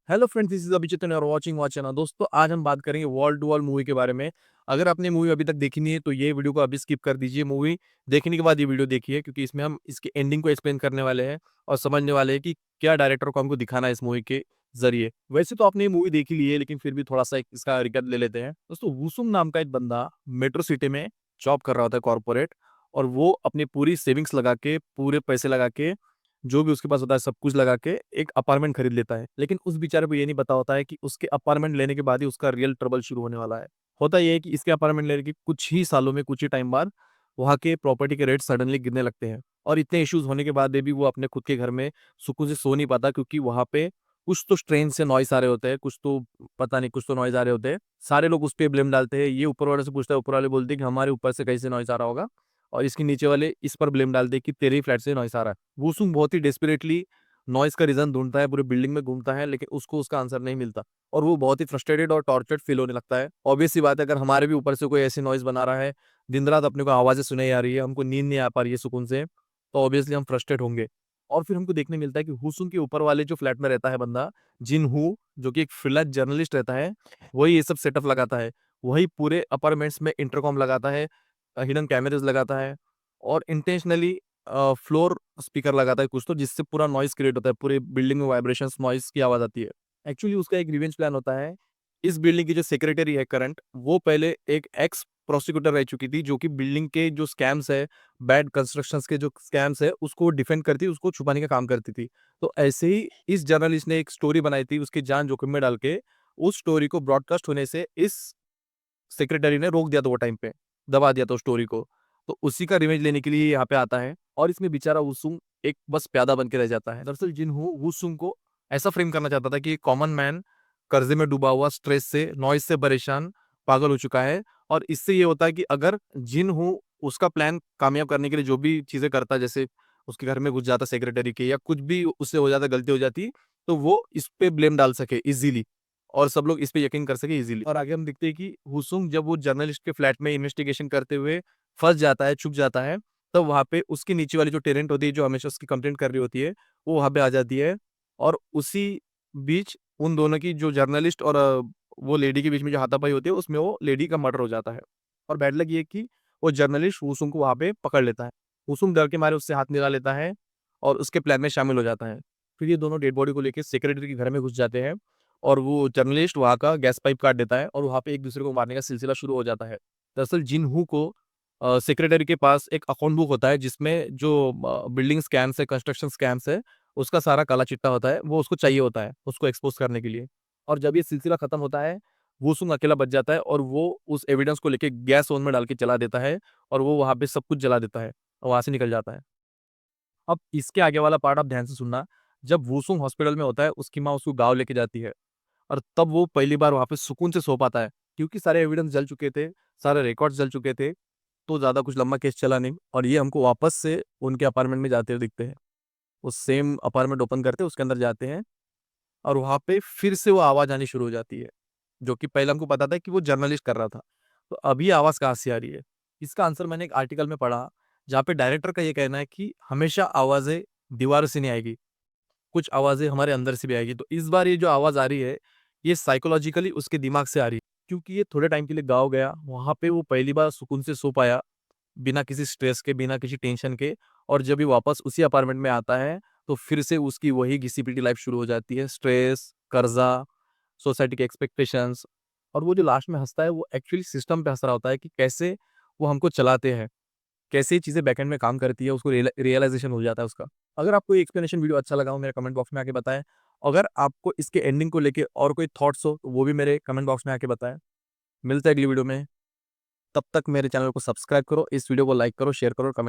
Hello friends, this is Abhijeet and you are watching watch channel. दोस्तों, आज हम बात करेंगे वॉल टू वॉल मूवी के बारे में। अगर आपने मूवी अभी तक देखी नहीं है तो ये वीडियो को अभी स्किप कर दीजिए। मूवी देखने के बाद ये वीडियो देखिए, क्योंकि इसमें हम इसकी एंडिंग को एक्सप्लेन करने वाले हैं और समझने वाले हैं कि क्या डायरेक्टर को हमको दिखाना है इस मूवी के जरिए। वैसे तो आपने ये मूवी देखी ली है, लेकिन फिर भी थोड़ा सा इसका रिकैप ले लेते हैं। दोस्तों, वुसुम नाम का एक बंदा मेट्रो सिटी में जॉब कर रहा होता है, कॉर्पोरेट। और वो अपनी पूरी सेविंग्स लगा के, पूरे पैसे लगा के, जो भी उसके पास होता है सब कुछ लगा के एक अपार्टमेंट खरीद लेता है। लेकिन उस बेचारे को ये नहीं पता होता है कि उसके अपार्टमेंट लेने के बाद ही उसका रियल ट्रबल शुरू होने वाला है। होता ये है कि इसके अपार्टमेंट लेने के कुछ ही सालों में, कुछ ही टाइम बाद वहाँ के प्रॉपर्टी के रेट सडनली गिरने लगते हैं। और इतने इश्यूज होने के बाद भी वो अपने खुद के घर में सुकून से सो नहीं पाता, क्योंकि वहाँ पे कुछ तो स्ट्रेन से नॉइस आ रहे होते हैं, कुछ तो पता नहीं, कुछ तो नॉइज आ रहे होते हैं। सारे लोग उस पर ब्लेम डालते हैं। ये ऊपर वाले से पूछता है, ऊपर वाले बोलते हैं कि हमारे ऊपर से कैसे नॉइज आ रहा होगा। और इसके नीचे वाले इस पर ब्लेम डालते हैं कि तेरे ही फ्लैट से नॉइस आ रहा है। वुसुंग बहुत ही डेस्परेटली नॉइस का रीजन ढूंढता है, पूरे बिल्डिंग में घूमता है, लेकिन उसको उसका आंसर नहीं मिलता। और वो बहुत ही फ्रस्ट्रेटेड और टॉर्चर्ड फील होने लगता है। ऑब्वियस सी बात है, अगर हमारे भी ऊपर से कोई ऐसी नॉइस बना रहा है, दिन रात अपने को आवाजें सुनाई आ रही है, हमको नींद नहीं आ पा रही है सुकून से, तो ऑब्वियसली हम फ्रस्ट्रेट होंगे। और फिर हमको देखने मिलता है कि हुसुंग के ऊपर वाले जो फ्लैट में रहता है बंदा, जिन हु, जो कि एक फ्रीलांस जर्नलिस्ट रहता है, वही ये सब सेटअप लगाता है। वही पूरे अपार्टमेंट्स में इंटरकॉम लगाता है, हिडन कैमरेज लगाता है, और इंटेंशनली फ्लोर स्पीकर लगाता है कुछ तो, जिससे पूरा नॉइस क्रिएट होता है, पूरे बिल्डिंग में वाइब्रेशंस, नॉइस की आवाज आती है। एक्चुअली उसका एक रिवेंज प्लान होता है। इस बिल्डिंग की जो सेक्रेटरी है करंट, वो पहले एक एक्स प्रोसिक्यूटर रह चुकी थी, जो कि बिल्डिंग के जो स्कैम्स है, बैड कंस्ट्रक्शंस के जो स्कैम्स है, उसको डिफेंड करती, उसको छुपाने का काम करती थी। तो ऐसे ही इस जर्नलिस्ट ने एक स्टोरी बनाई थी, उसकी जान जोखिम में डाल के। उस स्टोरी को ब्रॉडकास्ट होने से इस सेक्रेटरी ने रोक दिया था वो टाइम पे, दबा दिया था उस स्टोरी को। तो उसी का रिवेंज लेने के लिए यहाँ पे आता है। और इसमें बेचारा वुसुंग एक बस प्यादा बन के रह जाता है। दरअसल जिनहू वुसुंग को ऐसा फ्रेम करना चाहता था कि कॉमन मैन, कर्जे में डूबा हुआ, स्ट्रेस से, नॉइज से परेशान, पागल हो चुका है। और इससे ये होता है कि अगर जिनहू उसका प्लान कामयाब करने के लिए जो भी चीजें करता, जैसे उसके घर में घुस जाता सेक्रेटरी के, या कुछ भी उससे हो जाता, गलती हो जाती, तो वो इस पे ब्लेम डाल सके इजीली, और सब लोग इस पे यकीन कर सके इजीली। और आगे हम देखते हैं कि हुसुंग जब वो जर्नलिस्ट के फ्लैट में इन्वेस्टिगेशन करते हुए फंस जाता है, छुप जाता है, तब वहाँ पे उसकी नीचे वाली जो टेनेंट होती है, जो हमेशा उसकी कंप्लेंट कर रही होती है, वो वहाँ पे आ जाती है। और उसी बीच उन दोनों की, जो जर्नलिस्ट और वो लेडी के बीच में जो हाथापाई होती है, उसमें वो लेडी का मर्डर हो जाता है। और बैड लक ये है कि वो जर्नलिस्ट हुसुंग को वहाँ पे पकड़ लेता है। हुसुंग डर के मारे उससे हाथ मिला लेता है और उसके प्लान में शामिल हो जाता है। फिर ये दोनों डेड बॉडी को लेके सेक्रेटरी के घर में घुस जाते हैं, और वो जर्नलिस्ट वहाँ का गैस पाइप काट देता है, और वहाँ पे एक दूसरे को मारने का सिलसिला शुरू हो जाता है। दरअसल जिनहू को सेक्रेटरी के पास एक अकाउंट बुक होता है, जिसमें जो बिल्डिंग स्कैम्स है, कंस्ट्रक्शन स्कैम्स है, उसका सारा काला चिट्टा होता है, वो उसको चाहिए होता है उसको एक्सपोज करने के लिए। और जब ये सिलसिला खत्म होता है, वुसुंग अकेला बच जाता है, और वो उस एविडेंस को लेके गैस ओवन में डाल के जला देता है, और वो वहाँ पे सब कुछ जला देता है और वहाँ से निकल जाता है। अब इसके आगे वाला पार्ट आप ध्यान से सुनना। जब वुसुंग हॉस्पिटल में होता है, उसकी माँ उसको गाँव लेके जाती है, और तब वो पहली बार वहाँ पे सुकून से सो पाता है, क्योंकि सारे एविडेंस जल चुके थे, सारे रिकॉर्ड्स जल चुके थे। तो ज़्यादा कुछ लंबा केस चला नहीं, और ये हमको वापस से उनके अपार्टमेंट में जाते हुए दिखते हैं। वो सेम अपार्टमेंट ओपन करते हैं, उसके अंदर जाते हैं, और वहाँ पे फिर से वो आवाज़ आनी शुरू हो जाती है, जो कि पहले हमको पता था कि वो जर्नलिस्ट कर रहा था। तो अभी आवाज़ कहाँ से आ रही है? इसका आंसर मैंने एक आर्टिकल में पढ़ा, जहाँ पे डायरेक्टर का ये कहना है कि हमेशा आवाज़ें दीवारों से नहीं आएगी, कुछ आवाज़ें हमारे अंदर से भी आएगी। तो इस बार ये जो आवाज़ आ रही है, ये साइकोलॉजिकली उसके दिमाग से आ रही है, क्योंकि ये थोड़े टाइम के लिए गाँव गया, वहाँ पे वो पहली बार सुकून से सो पाया, बिना किसी स्ट्रेस के, बिना किसी टेंशन के। और जब ये वापस उसी अपार्टमेंट में आता है, तो फिर से उसकी वही घिसी-पिटी लाइफ शुरू हो जाती है। स्ट्रेस, कर्ज़ा, सोसाइटी के एक्सपेक्टेशंस। और वो जो लास्ट में हँसता है, वो एक्चुअली सिस्टम पे हँस रहा होता है कि कैसे वो हमको चलाते हैं, कैसे ये चीज़ें बैकएंड में काम करती है, उसको रियलाइज़ेशन हो जाता है उसका। अगर आपको ये एक्सप्लेनेशन वीडियो अच्छा लगा हो, मेरे कमेंट बॉक्स में आके बताएँ। अगर आपको इसके एंडिंग को लेके और कोई थॉट्स हो, तो वो भी मेरे कमेंट बॉक्स में आके बताएँ। मिलते हैं अगली वीडियो में, तब तक मेरे चैनल को सब्सक्राइब करो, इस वीडियो को लाइक करो, शेयर करो और कमेंट